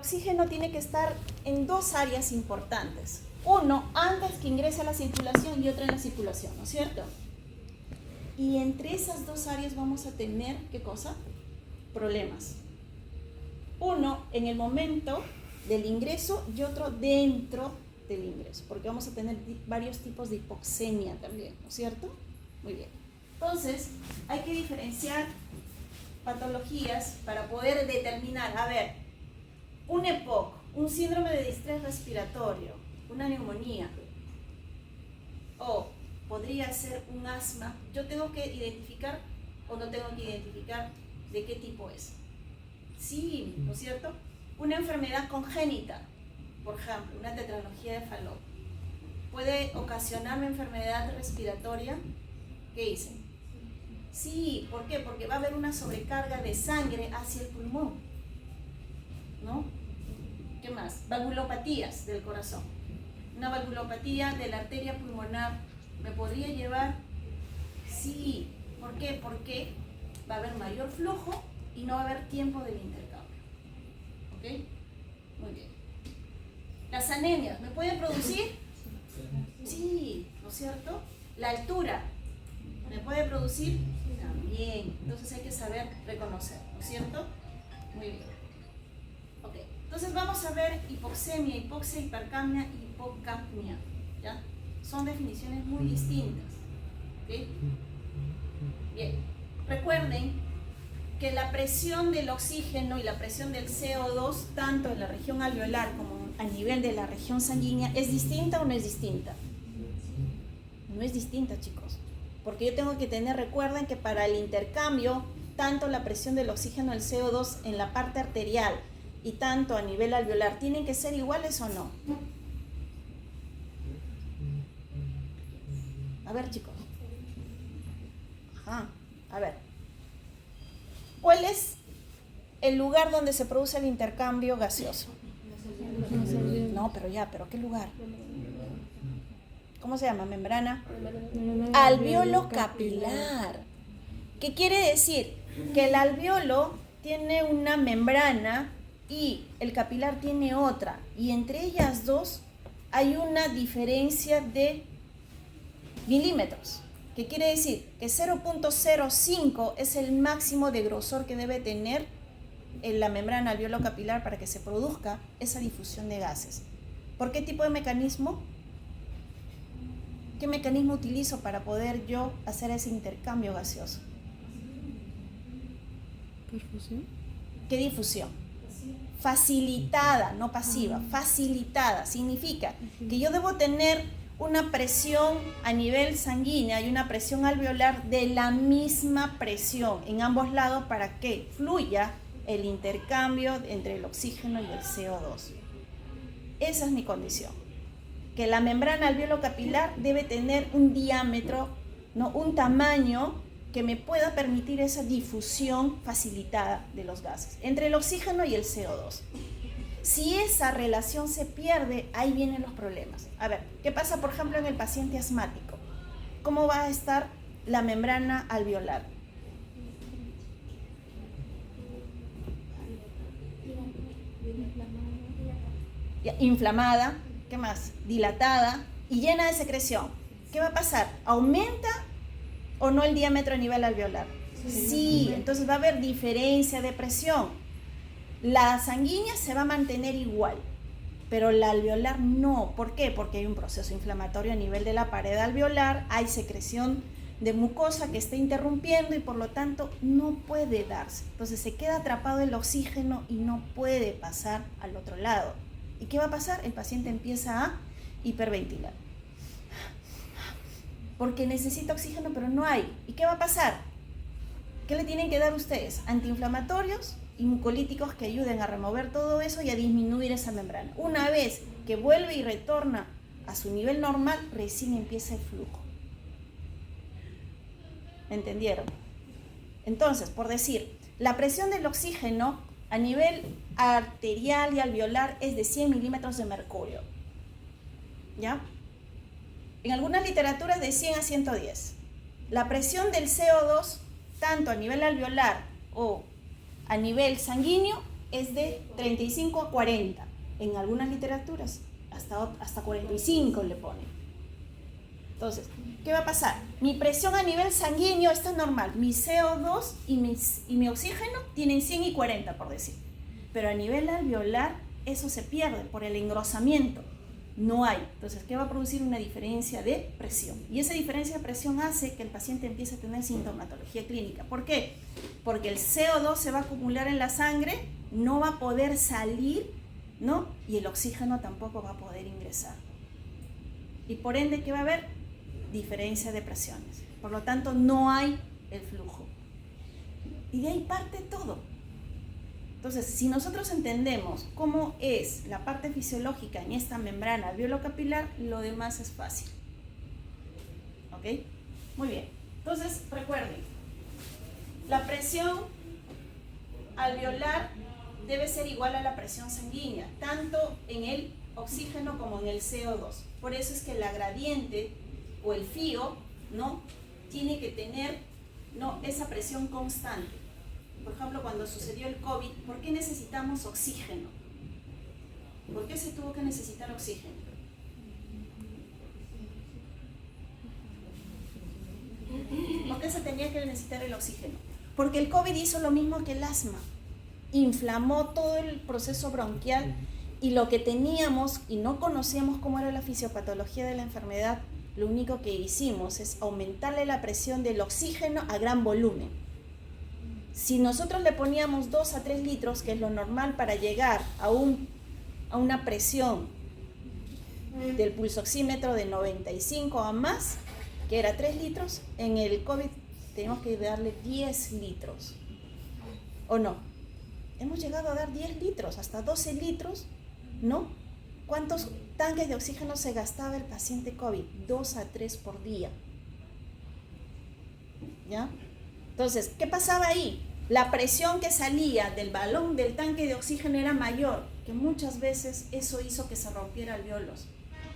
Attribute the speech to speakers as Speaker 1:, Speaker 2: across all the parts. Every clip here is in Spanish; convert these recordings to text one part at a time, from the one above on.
Speaker 1: oxígeno tiene que estar en dos áreas importantes. Uno, antes que ingrese a la circulación y otra en la circulación, ¿no es cierto? Y entre esas dos áreas vamos a tener, ¿qué cosa? Problemas. Uno en el momento del ingreso y otro dentro del ingreso, porque vamos a tener varios tipos de hipoxemia también, ¿no es cierto? Muy bien. Entonces, hay que diferenciar patologías para poder determinar, a ver, un EPOC, un síndrome de distrés respiratorio, una neumonía, o podría ser un asma. Yo tengo que identificar o no tengo que identificar de qué tipo es. Sí, ¿no es cierto? Una enfermedad congénita, por ejemplo, una tetralogía de Fallot, puede ocasionarme enfermedad respiratoria. ¿Qué dicen? Sí, ¿por qué? Porque va a haber una sobrecarga de sangre hacia el pulmón, ¿no? ¿Qué más? Valvulopatías del corazón. Una valvulopatía de la arteria pulmonar me podría llevar. Sí, ¿por qué? Porque va a haber mayor flujo y no va a haber tiempo del intercambio. ¿Ok? Muy bien. Las anemias, ¿me pueden producir? Sí, ¿no es cierto? La altura, ¿me puede producir? También. Entonces hay que saber reconocer, ¿no es cierto? Muy bien. Ok, entonces vamos a ver hipoxemia, hipoxia, hipercapnia y hipocapnia. ¿Ya? Son definiciones muy distintas. ¿Ok? Bien. Recuerden que la presión del oxígeno y la presión del CO2, tanto en la región alveolar como a nivel de la región sanguínea, ¿es distinta o no es distinta? No es distinta, chicos. Porque yo tengo que tener, recuerden que para el intercambio, tanto la presión del oxígeno y el CO2 en la parte arterial y tanto a nivel alveolar, ¿tienen que ser iguales o no? A ver, chicos. Ajá. A ver. ¿Cuál es el lugar donde se produce el intercambio gaseoso? No, pero ¿qué lugar? ¿Cómo se llama? Membrana alveolo capilar. ¿Qué quiere decir? Que el alveolo tiene una membrana y el capilar tiene otra, y entre ellas dos hay una diferencia de milímetros. ¿Qué quiere decir? Que 0.05 es el máximo de grosor que debe tener en la membrana alveolo capilar para que se produzca esa difusión de gases. ¿Por qué tipo de mecanismo? ¿Qué mecanismo utilizo para poder yo hacer ese intercambio gaseoso?
Speaker 2: ¿Perfusión?
Speaker 1: ¿Qué difusión? Facilitada, no pasiva, facilitada. Significa que yo debo tener una presión a nivel sanguínea y una presión alveolar de la misma presión en ambos lados para que fluya el intercambio entre el oxígeno y el CO2. Esa es mi condición. Que la membrana alveolo capilar debe tener un diámetro, ¿no? Un tamaño que me pueda permitir esa difusión facilitada de los gases entre el oxígeno y el CO2. Si esa relación se pierde, ahí vienen los problemas. A ver, ¿qué pasa, por ejemplo, en el paciente asmático? ¿Cómo va a estar la membrana alveolar? Inflamada, ¿qué más? Dilatada y llena de secreción. ¿Qué va a pasar? ¿Aumenta o no el diámetro a nivel alveolar? Sí, entonces va a haber diferencia de presión. La sanguínea se va a mantener igual, pero la alveolar no. ¿Por qué? Porque hay un proceso inflamatorio a nivel de la pared alveolar, hay secreción de mucosa que está interrumpiendo y por lo tanto no puede darse. Entonces se queda atrapado el oxígeno y no puede pasar al otro lado. ¿Y qué va a pasar? El paciente empieza a hiperventilar. Porque necesita oxígeno, pero no hay. ¿Y qué va a pasar? ¿Qué le tienen que dar ustedes? Antiinflamatorios y mucolíticos que ayuden a remover todo eso y a disminuir esa membrana. Una vez que vuelve y retorna a su nivel normal, recién empieza el flujo. ¿Entendieron? Entonces, por decir, la presión del oxígeno a nivel arterial y alveolar es de 100 milímetros de mercurio. ¿Ya? En algunas literaturas de 100 a 110. La presión del CO2, tanto a nivel alveolar o a nivel sanguíneo, es de 35 a 40. En algunas literaturas, hasta 45 le ponen. Entonces, ¿qué va a pasar? Mi presión a nivel sanguíneo está normal. Mi CO2 y mi oxígeno tienen 100 y 40, por decir. Pero a nivel alveolar, eso se pierde por el engrosamiento. No hay. Entonces, ¿qué va a producir? Una diferencia de presión. Y esa diferencia de presión hace que el paciente empiece a tener sintomatología clínica. ¿Por qué? Porque el CO2 se va a acumular en la sangre, no va a poder salir, ¿no? Y el oxígeno tampoco va a poder ingresar. Y por ende, ¿qué va a haber? Diferencia de presiones. Por lo tanto, no hay el flujo. Y de ahí parte todo. Entonces, si nosotros entendemos cómo es la parte fisiológica en esta membrana alveolo-capilar, lo demás es fácil. ¿Ok? Muy bien. Entonces, recuerden, la presión alveolar debe ser igual a la presión sanguínea, tanto en el oxígeno como en el CO2. Por eso es que la gradiente o el FIO, ¿no?, tiene que tener, ¿no?, esa presión constante. Por ejemplo, cuando sucedió el COVID, ¿por qué necesitamos oxígeno? ¿Por qué se tuvo que necesitar oxígeno? ¿Por qué se tenía que necesitar el oxígeno? Porque el COVID hizo lo mismo que el asma. Inflamó todo el proceso bronquial y lo que teníamos y no conocíamos cómo era la fisiopatología de la enfermedad, lo único que hicimos es aumentarle la presión del oxígeno a gran volumen. Si nosotros le poníamos 2 a 3 litros, que es lo normal para llegar a una presión del pulsoxímetro de 95 a más, que era 3 litros, en el COVID tenemos que darle 10 litros. ¿O no? Hemos llegado a dar 10 litros, hasta 12 litros, ¿no? ¿Cuántos tanques de oxígeno se gastaba el paciente COVID? 2 a 3 por día. ¿Ya? Entonces, ¿qué pasaba ahí? La presión que salía del balón del tanque de oxígeno era mayor, que muchas veces eso hizo que se rompiera alveolos.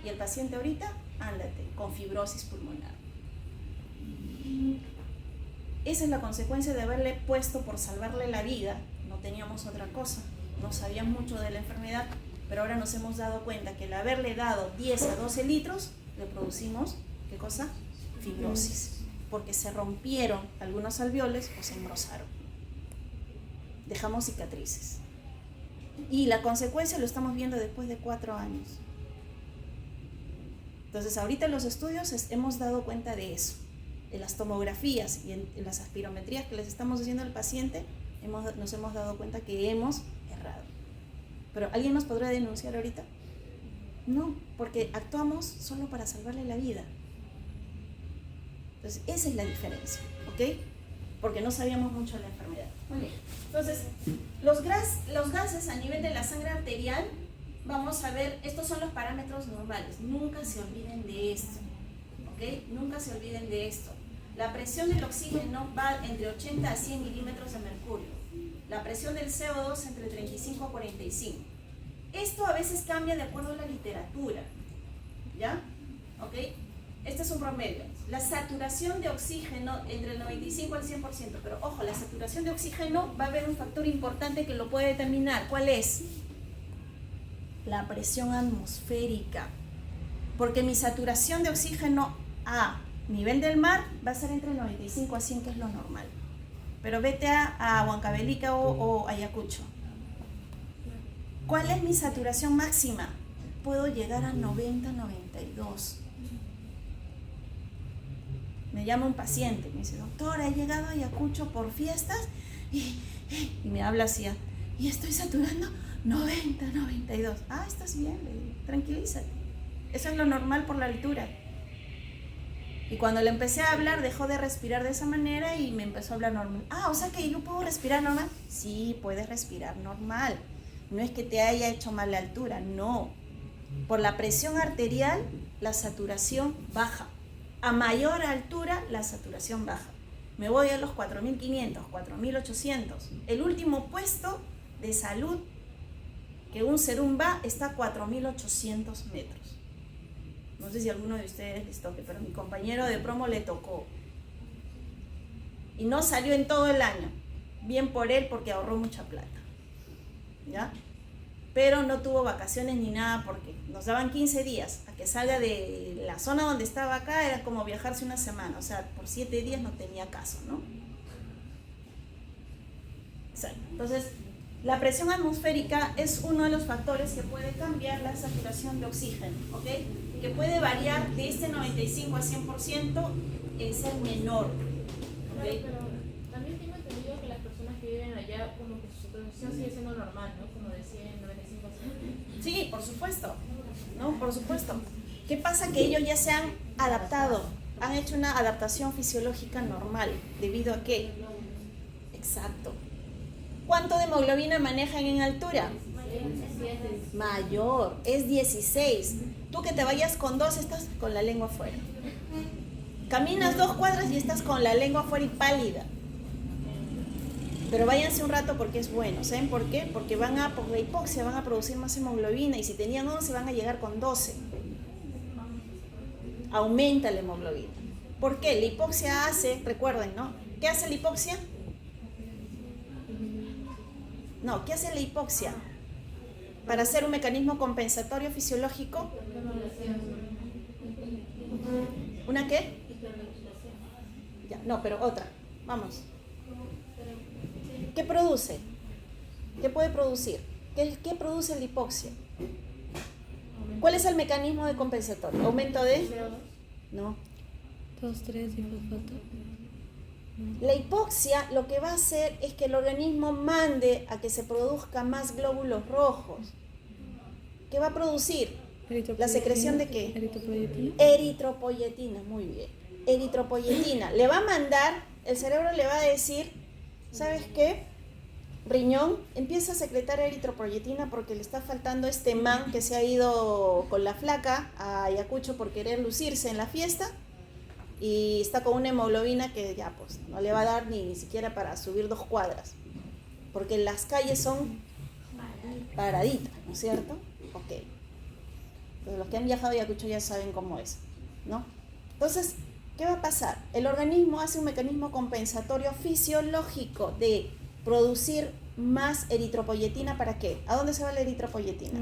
Speaker 1: Y el paciente ahorita, ándate, con fibrosis pulmonar. Esa es la consecuencia de haberle puesto por salvarle la vida. No teníamos otra cosa, no sabíamos mucho de la enfermedad, pero ahora nos hemos dado cuenta que al haberle dado 10 a 12 litros, le producimos, ¿qué cosa? Fibrosis, porque se rompieron algunos alveoles o se engrosaron. Dejamos cicatrices. Y la consecuencia lo estamos viendo después de 4 años. Entonces, ahorita en los estudios hemos dado cuenta de eso. En las tomografías y en las aspirometrías que les estamos haciendo al paciente, nos hemos dado cuenta que hemos errado. ¿Pero alguien nos podrá denunciar ahorita? No, porque actuamos solo para salvarle la vida. Entonces, esa es la diferencia, ¿ok? Porque no sabíamos mucho de la enfermedad. Muy bien. Entonces, los gases a nivel de la sangre arterial, vamos a ver, estos son los parámetros normales. Nunca se olviden de esto, ¿ok? Nunca se olviden de esto. La presión del oxígeno va entre 80 a 100 milímetros de mercurio. La presión del CO2 entre 35 a 45. Esto a veces cambia de acuerdo a la literatura, ¿ya? ¿Ok? Este es un promedio. La saturación de oxígeno entre el 95 al 100%, pero ojo, la saturación de oxígeno va a haber un factor importante que lo puede determinar. ¿Cuál es? La presión atmosférica. Porque mi saturación de oxígeno a nivel del mar va a ser entre el 95 a 100, que es lo normal. Pero vete a Huancavelica o Ayacucho. ¿Cuál es mi saturación máxima? Puedo llegar a 90, 92. Me llama un paciente, me dice, doctora, he llegado a Ayacucho por fiestas y me habla así, y estoy saturando 90, 92. Ah, estás bien, tranquilízate. Eso es lo normal por la altura. Y cuando le empecé a hablar, dejó de respirar de esa manera y me empezó a hablar normal. Ah, o sea que yo puedo respirar normal. Sí, puedes respirar normal. No es que te haya hecho mal la altura, no. Por la presión arterial, la saturación baja. A mayor altura, la saturación baja. Me voy a los 4.500, 4.800. El último puesto de salud que un serum va está a 4.800 metros. No sé si a alguno de ustedes les toque, pero mi compañero de promo le tocó. Y no salió en todo el año. Bien por él, porque ahorró mucha plata. ¿ya? Pero no tuvo vacaciones ni nada porque nos daban 15 días. A que salga de la zona donde estaba acá era como viajarse una semana, o sea, por 7 días no tenía caso, ¿no? Exacto. Entonces, la presión atmosférica es uno de los factores que puede cambiar la saturación de oxígeno, ¿ok? Que puede variar de este 95 a 100%, ser menor. ¿Okay?
Speaker 2: Pero también tengo entendido que las personas que viven allá, como que su saturación sigue siendo normal, ¿no? Como decía, en 95%.
Speaker 1: Sí, por supuesto, ¿no? Por supuesto. ¿Qué pasa? Que ellos ya se han adaptado, han hecho una adaptación fisiológica normal, ¿debido a qué? Exacto. ¿Cuánto de hemoglobina manejan en altura? Mayor, es 16. Tú que te vayas con 2 estás con la lengua afuera. Caminas 2 cuadras y estás con la lengua afuera y pálida. Pero váyanse un rato porque es bueno. ¿Saben por qué? Porque por la hipoxia van a producir más hemoglobina y si tenían 11 van a llegar con 12. Aumenta la hemoglobina. ¿Por qué? La hipoxia hace, recuerden, ¿no? ¿Qué hace la hipoxia? No, ¿qué hace la hipoxia? Para hacer un mecanismo compensatorio fisiológico. ¿Una qué? Ya, no, pero otra. Vamos. ¿Qué produce? ¿Qué puede producir? ¿Qué produce la hipoxia? ¿Cuál es el mecanismo de compensatorio? ¿Aumento de? No.
Speaker 3: 2, 3 y fosfato.
Speaker 1: La hipoxia lo que va a hacer es que el organismo mande a que se produzca más glóbulos rojos. ¿Qué va a producir? ¿La secreción de qué?
Speaker 3: Eritropoyetina.
Speaker 1: Eritropoyetina, muy bien. Eritropoyetina. Le va a mandar, el cerebro le va a decir, ¿sabes qué? Riñón, empieza a secretar eritropoyetina porque le está faltando este man que se ha ido con la flaca a Ayacucho por querer lucirse en la fiesta. Y está con una hemoglobina que ya pues no le va a dar ni siquiera para subir 2 cuadras. Porque las calles son paraditas, ¿no es cierto? Ok. Entonces, los que han viajado a Ayacucho ya saben cómo es, ¿no? Entonces, ¿qué va a pasar? El organismo hace un mecanismo compensatorio fisiológico de producir más eritropoyetina. ¿Para qué? ¿A dónde se va la eritropoyetina?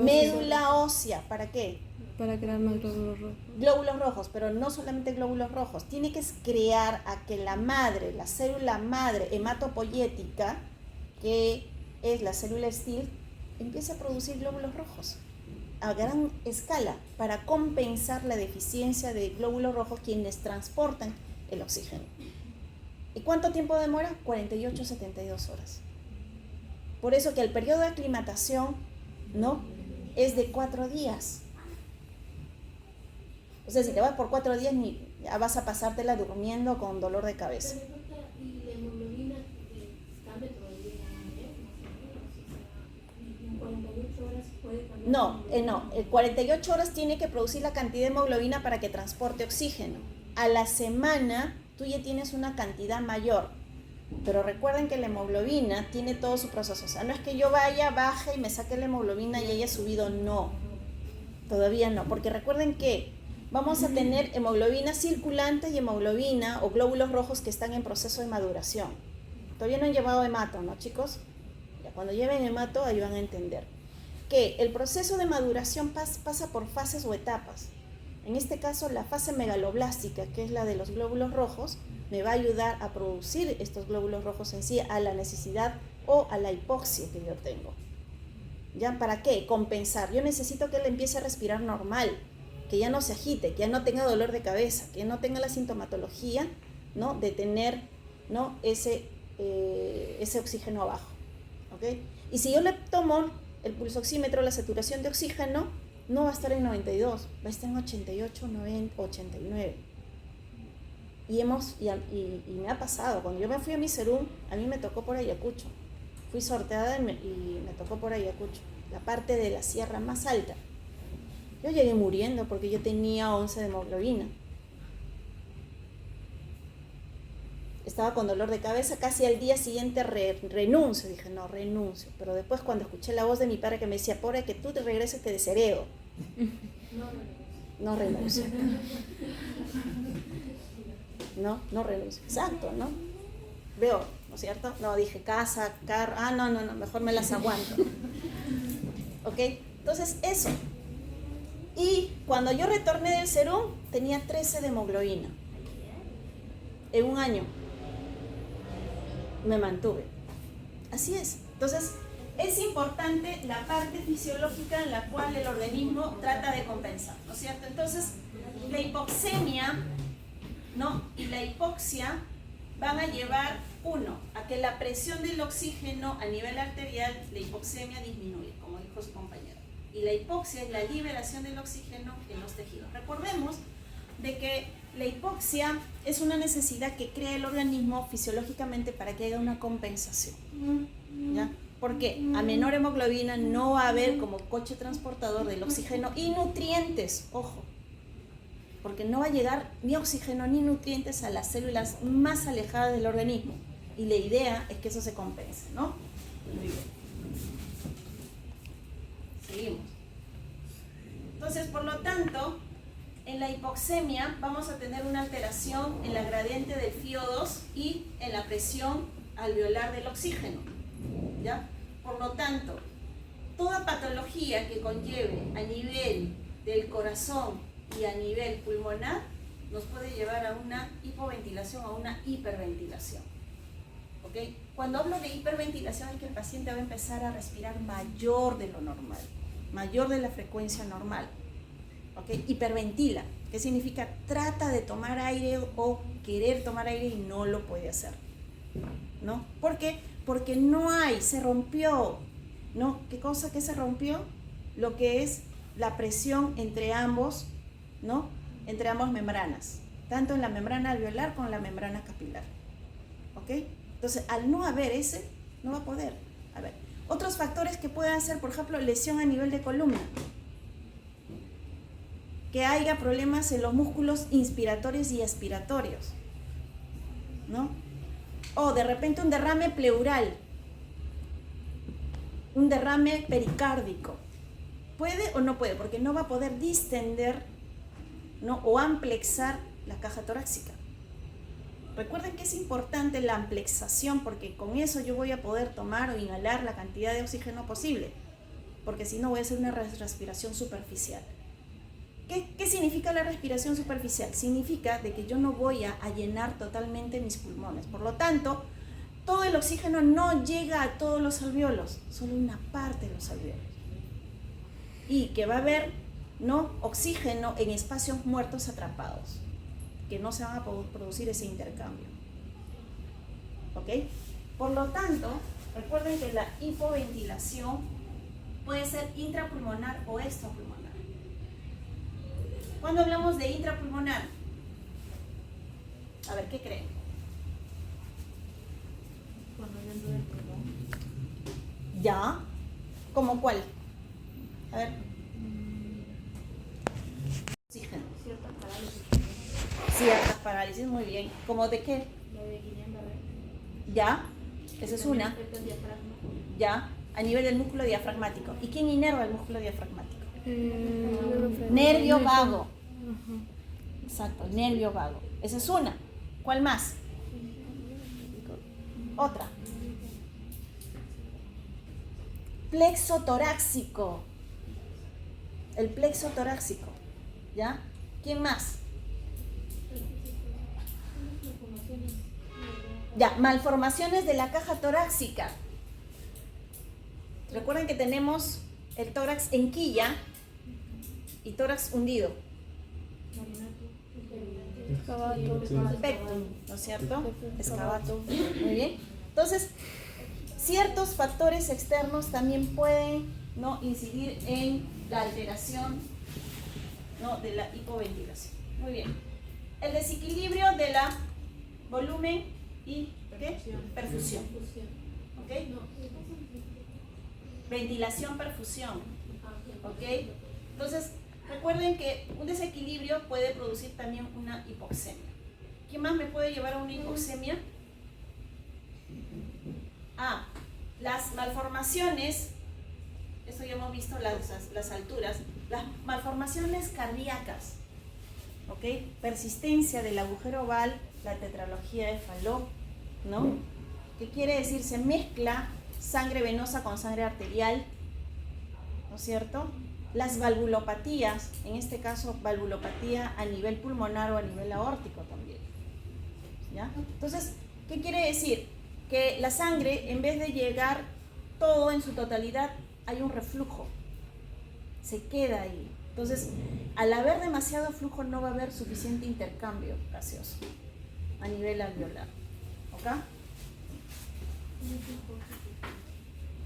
Speaker 1: Médula ósea. ¿Para qué?
Speaker 3: Para crear más glóbulos rojos.
Speaker 1: Glóbulos rojos, pero no solamente glóbulos rojos. Tiene que crear a que la madre, la célula madre hematopoyética, que es la célula Steel, empiece a producir glóbulos rojos a gran escala para compensar la deficiencia de glóbulos rojos quienes transportan el oxígeno. ¿Y cuánto tiempo demora? 48 72 horas. Por eso que el periodo de aclimatación, ¿no?, es de 4 días. O sea, si te vas por 4 días, ya vas a pasártela durmiendo con dolor de cabeza.
Speaker 2: ¿Y la hemoglobina cambia todo el día? ¿En 48 horas puede cambiar?
Speaker 1: No, 48 horas tiene que producir la cantidad de hemoglobina para que transporte oxígeno. A la semana tú ya tienes una cantidad mayor. Pero recuerden que la hemoglobina tiene todo su proceso. O sea, no es que yo vaya, baje y me saque la hemoglobina y haya subido. No, todavía no. Porque recuerden que vamos a tener hemoglobina circulante y hemoglobina o glóbulos rojos que están en proceso de maduración. Todavía no han llevado hemato, ¿no, chicos? Ya cuando lleven hemato, ahí van a entender que el proceso de maduración pasa por fases o etapas. En este caso, la fase megaloblástica, que es la de los glóbulos rojos, me va a ayudar a producir estos glóbulos rojos en sí a la necesidad o a la hipoxia que yo tengo. ¿Ya? ¿Para qué? Compensar. Yo necesito que él empiece a respirar normal, que ya no se agite, que ya no tenga dolor de cabeza, que ya no tenga la sintomatología, ¿no?, de tener, ¿no?, ese oxígeno abajo. ¿Okay? Y si yo le tomo el pulsoxímetro, la saturación de oxígeno, no va a estar en 92, va a estar en 88, 90, 89. Y me ha pasado, cuando yo me fui a Miserum, a mí me tocó por Ayacucho. Fui sorteada y me tocó por Ayacucho, la parte de la sierra más alta. Yo llegué muriendo porque yo tenía 11 de hemoglobina. Estaba con dolor de cabeza, casi al día siguiente renuncio. Dije, no, renuncio. Pero después cuando escuché la voz de mi padre que me decía, pobre, que tú te regreses, te desheredo. No renuncio. No renuncio. Exacto, ¿no? Veo, ¿no es cierto? No, dije casa, carro, no, mejor me las aguanto. ¿Ok? Entonces, eso. Y cuando yo retorné del serum, tenía 13 de hemoglobina. En un año me mantuve. Así es. Entonces, es importante la parte fisiológica en la cual el organismo trata de compensar, ¿no es cierto? Entonces, la hipoxemia, ¿no? Y la hipoxia van a llevar, uno, a que la presión del oxígeno a nivel arterial, la hipoxemia disminuye, como dijo su compañero. Y la hipoxia es la liberación del oxígeno en los tejidos. Recordemos de que la hipoxia es una necesidad que crea el organismo fisiológicamente para que haya una compensación, ¿ya? Porque a menor hemoglobina no va a haber como coche transportador del oxígeno y nutrientes, ojo, porque no va a llegar ni oxígeno ni nutrientes a las células más alejadas del organismo. Y la idea es que eso se compense, ¿no? Muy bien. Seguimos. Entonces, por lo tanto, en la hipoxemia vamos a tener una alteración en la gradiente del FiO2 y en la presión alveolar del oxígeno, ¿ya? Por lo tanto, toda patología que conlleve a nivel del corazón y a nivel pulmonar nos puede llevar a una hipoventilación, a una hiperventilación. ¿Ok? Cuando hablo de hiperventilación es que el paciente va a empezar a respirar mayor de lo normal, mayor de la frecuencia normal. ¿Ok? Hiperventila, ¿qué significa? Trata de tomar aire o querer tomar aire y no lo puede hacer, ¿no? ¿Por qué? Porque no hay, se rompió, ¿no? ¿Qué cosa que se rompió? Lo que es la presión entre ambos, ¿no? Entre ambas membranas, tanto en la membrana alveolar como en la membrana capilar. ¿Ok? Entonces, al no haber ese, no va a poder. A ver, otros factores que puedan ser, por ejemplo, lesión a nivel de columna. Que haya problemas en los músculos inspiratorios y expiratorios, ¿no? O de repente un derrame pleural, un derrame pericárdico. ¿Puede o no puede? Porque no va a poder distender, ¿no? O amplexar la caja torácica. Recuerden que es importante la amplexación porque con eso yo voy a poder tomar o inhalar la cantidad de oxígeno posible, porque si no voy a hacer una respiración superficial. ¿Qué significa la respiración superficial? Significa de que yo no voy a llenar totalmente mis pulmones. Por lo tanto, todo el oxígeno no llega a todos los alvéolos, solo una parte de los alvéolos. Y que va a haber, ¿no?, oxígeno en espacios muertos atrapados, que no se van a producir ese intercambio. ¿Ok? Por lo tanto, recuerden que la hipoventilación puede ser intrapulmonar o extrapulmonar. Cuando hablamos de intrapulmonar, a ver, ¿qué creen?
Speaker 2: Cuando dentro del pulmón.
Speaker 1: ¿Ya? ¿Cómo cuál? A ver. Oxígeno.
Speaker 2: Ciertas parálisis.
Speaker 1: Ciertas parálisis, muy bien. ¿Cómo de qué?
Speaker 2: La de Guillain-Barré.
Speaker 1: ¿Ya? Esa es una.
Speaker 2: Afecta el diafragma.
Speaker 1: ¿Ya? A nivel del músculo diafragmático. ¿Y quién inerva el músculo diafragmático?
Speaker 3: Nervio
Speaker 1: Nervio vago.
Speaker 3: Ajá.
Speaker 1: Exacto, nervio vago. Esa es una. ¿Cuál más? Otra. Plexo torácico. El plexo torácico. ¿Ya? ¿Quién más? Ya, malformaciones de la caja torácica. Recuerden que tenemos el tórax en quilla y tórax hundido. Pectum, ¿no es cierto? Excavatum. Muy bien. Entonces, ciertos factores externos también pueden, ¿no?, incidir en la alteración, ¿no?, de la hipoventilación. Muy bien. El desequilibrio de la volumen y ¿qué? Perfusión. ¿Ok? Ventilación, perfusión. ¿Ok? Entonces, recuerden que un desequilibrio puede producir también una hipoxemia. ¿Qué más me puede llevar a una hipoxemia? Las malformaciones, eso ya hemos visto las alturas, las malformaciones cardíacas, ¿ok? Persistencia del agujero oval, la tetralogía de Fallot, ¿no? que quiere decir se mezcla sangre venosa con sangre arterial, ¿no es cierto? Las valvulopatías, en este caso valvulopatía a nivel pulmonar o a nivel aórtico también, ¿ya? Entonces, ¿qué quiere decir? Que la sangre, en vez de llegar todo en su totalidad, hay un reflujo, se queda ahí. Entonces, al haber demasiado flujo no va a haber suficiente intercambio gaseoso a nivel alveolar, ¿ok?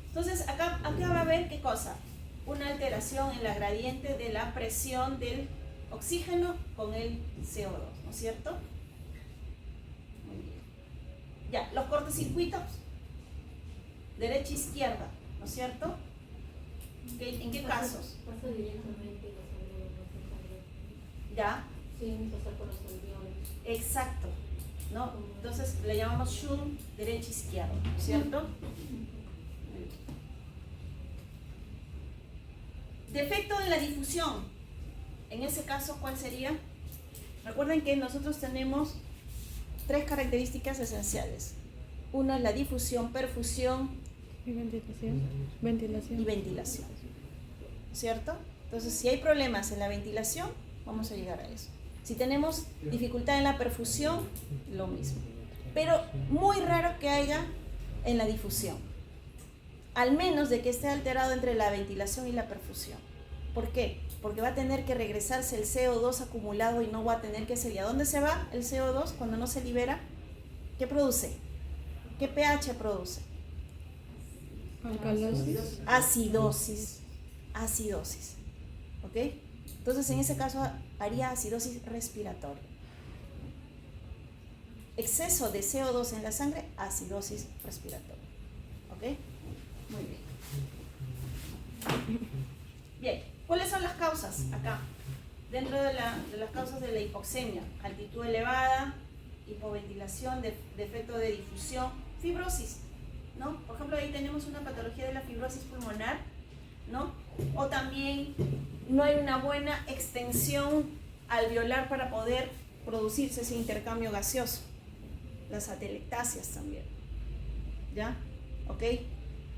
Speaker 1: Entonces, acá va a haber ¿qué cosa? Una alteración en la gradiente de la presión del oxígeno con el CO2, ¿no es cierto? Muy bien. Ya, los cortocircuitos, derecha e izquierda, ¿no es cierto? ¿En qué casos?
Speaker 4: Pasa directamente la sangre venosa.
Speaker 1: Ya,
Speaker 4: Sin pasar por los alveolos.
Speaker 1: exacto, ¿no? Entonces le llamamos shunt derecha e izquierda, ¿no es cierto? Defecto en la difusión. En ese caso, ¿cuál sería? Recuerden que nosotros tenemos tres características esenciales. Una es la difusión, perfusión
Speaker 3: Y ventilación. Ventilación.
Speaker 1: y ventilación, ¿cierto? Entonces, si hay problemas en la ventilación, vamos a llegar a eso. Si tenemos dificultad en la perfusión, lo mismo. Pero muy raro que haya en la difusión, al menos de que esté alterado entre la ventilación y la perfusión. ¿Por qué? Porque va a tener que regresarse el CO2 acumulado y no va a tener que seguir. ¿A dónde se va el CO2 cuando no se libera? ¿Qué produce? ¿Qué pH produce?
Speaker 3: Alcalosis.
Speaker 1: Acidosis. Acidosis. ¿Ok? Entonces, en ese caso, haría acidosis respiratoria. Exceso de CO2 en la sangre, acidosis respiratoria. ¿Ok? Muy bien. Bien, ¿cuáles son las causas acá? Dentro de las causas de la hipoxemia, altitud elevada, hipoventilación, defecto de difusión, fibrosis, ¿no? Por ejemplo, ahí tenemos una patología de la fibrosis pulmonar, ¿no? O también no hay una buena extensión alveolar para poder producirse ese intercambio gaseoso. Las atelectasias también, ¿ya? ¿Ok?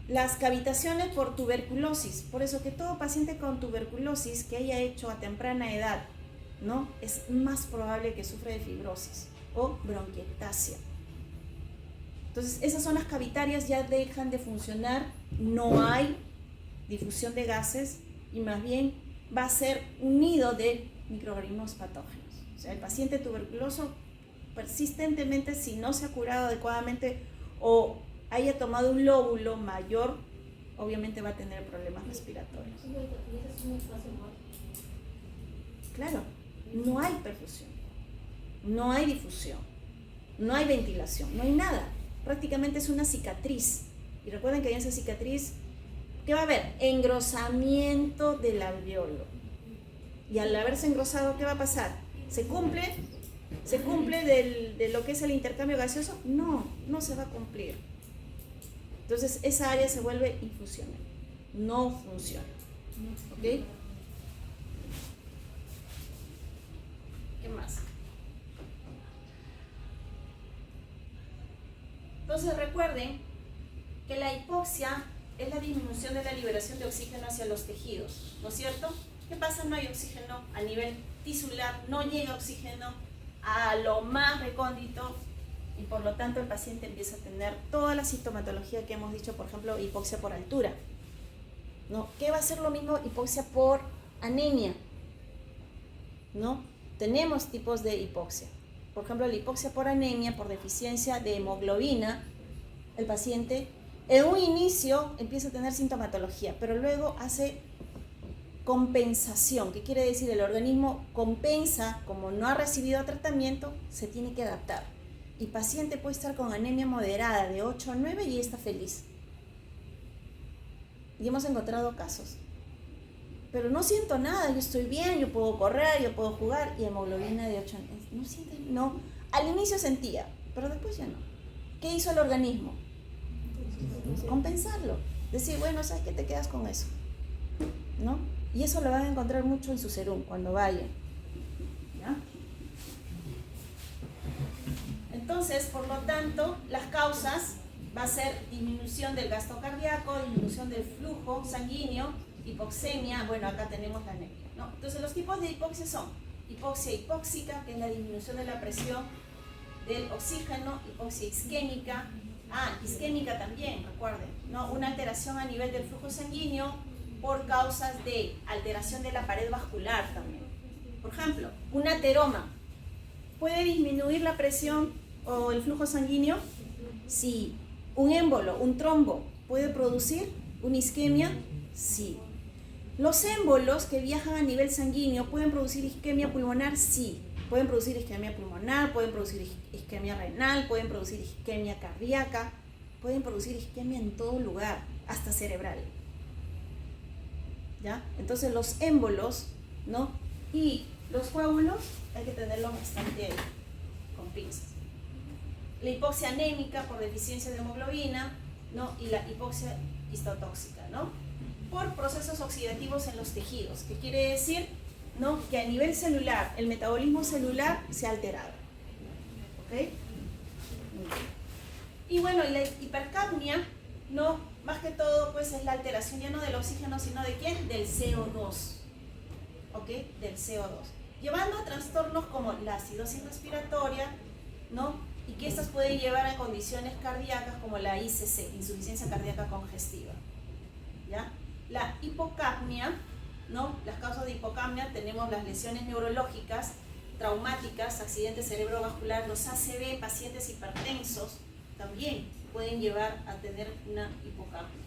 Speaker 1: Las cavitaciones por tuberculosis, por eso que todo paciente con tuberculosis que haya hecho a temprana edad, ¿no? Es más probable que sufra de fibrosis o bronquiectasia. Entonces, esas zonas cavitarias ya dejan de funcionar, no hay difusión de gases y más bien va a ser un nido de microorganismos patógenos. O sea, el paciente tuberculoso persistentemente, si no se ha curado adecuadamente o haya tomado un lóbulo mayor, obviamente va a tener problemas respiratorios.
Speaker 4: ¿Y ese es un espacio muerto?
Speaker 1: Claro, no hay perfusión, no hay difusión, no hay ventilación, no hay nada. Prácticamente es una cicatriz. Y recuerden que en esa cicatriz, ¿qué va a haber? Engrosamiento del alveolo. Y al haberse engrosado, ¿qué va a pasar? ¿Se cumple de lo que es el intercambio gaseoso? No, no se va a cumplir. Entonces esa área se vuelve infuncional, no funciona. ¿Ok? ¿Qué más? Entonces recuerden que la hipoxia es la disminución de la liberación de oxígeno hacia los tejidos, ¿no es cierto? ¿Qué pasa? No hay oxígeno a nivel tisular, no llega oxígeno a lo más recóndito y por lo tanto el paciente empieza a tener toda la sintomatología que hemos dicho, por ejemplo, hipoxia por altura, ¿no? ¿Qué va a ser lo mismo hipoxia por anemia? ¿No? Tenemos tipos de hipoxia. Por ejemplo, la hipoxia por anemia, por deficiencia de hemoglobina, el paciente en un inicio empieza a tener sintomatología, pero luego hace compensación, que quiere decir el organismo compensa, como no ha recibido tratamiento, se tiene que adaptar. Y paciente puede estar con anemia moderada de 8 a 9 y está feliz. Y hemos encontrado casos. Pero no siento nada, yo estoy bien, yo puedo correr, yo puedo jugar, y hemoglobina de 8 a 9. No siente, no. Al inicio sentía, pero después ya no. ¿Qué hizo el organismo? Compensarlo. Decir, bueno, ¿sabes qué? Te quedas con eso, ¿no? Y eso lo van a encontrar mucho en su serum cuando vayan. ¿Ya? Entonces, por lo tanto, las causas va a ser disminución del gasto cardíaco, disminución del flujo sanguíneo, hipoxemia, bueno, acá tenemos la anemia, ¿no? Entonces los tipos de hipoxia son hipoxia hipóxica, que es la disminución de la presión del oxígeno, hipoxia isquémica, isquémica también, recuerden, ¿no? Una alteración a nivel del flujo sanguíneo por causas de alteración de la pared vascular también. Por ejemplo, un ateroma, ¿puede disminuir la presión o el flujo sanguíneo? Sí. Un émbolo, un trombo, ¿puede producir una isquemia? Sí. ¿Los émbolos que viajan a nivel sanguíneo pueden producir isquemia pulmonar? Sí. Pueden producir isquemia pulmonar, pueden producir isquemia renal, pueden producir isquemia cardíaca, pueden producir isquemia en todo lugar, hasta cerebral. ¿Ya? Entonces los émbolos, ¿no? Y los coágulos hay que tenerlo bastante con pinzas. La hipoxia anémica por deficiencia de hemoglobina, ¿no? Y la hipoxia histotóxica, ¿no? Por procesos oxidativos en los tejidos, que quiere decir, ¿no? Que a nivel celular, el metabolismo celular se ha alterado. ¿Ok? Muy bien. Y bueno, y la hipercapnia, ¿no? Más que todo, pues es la alteración ya no del oxígeno, sino de ¿quién? Del CO2. ¿Ok? Del CO2. Llevando a trastornos como la acidosis respiratoria, ¿no? Y que estas pueden llevar a condiciones cardíacas como la ICC, insuficiencia cardíaca congestiva. ¿Ya? La hipocapnia, ¿no? Las causas de hipocapnia tenemos las lesiones neurológicas, traumáticas, accidentes cerebrovasculares, los ACV, pacientes hipertensos, también pueden llevar a tener una hipocapnia.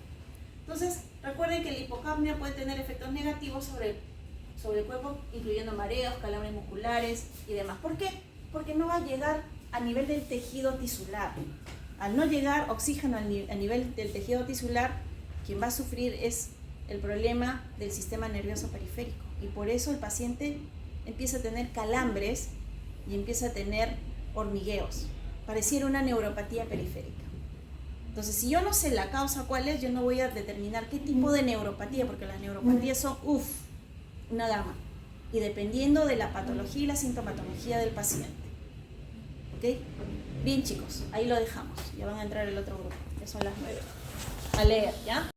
Speaker 1: Entonces, recuerden que la hipocapnia puede tener efectos negativos sobre el cuerpo, incluyendo mareos, calambres musculares y demás. ¿Por qué? Porque no va a llegar a nivel del tejido tisular. Al no llegar oxígeno a nivel del tejido tisular, quien va a sufrir es el problema del sistema nervioso periférico. Y por eso el paciente empieza a tener calambres y empieza a tener hormigueos. Pareciera una neuropatía periférica. Entonces, si yo no sé la causa cuál es, yo no voy a determinar qué tipo de neuropatía, porque las neuropatías son, una gama. Y dependiendo de la patología y la sintomatología del paciente. ¿Ok? Bien, chicos, ahí lo dejamos. Ya van a entrar el otro grupo, que son las 9. A leer, ¿ya?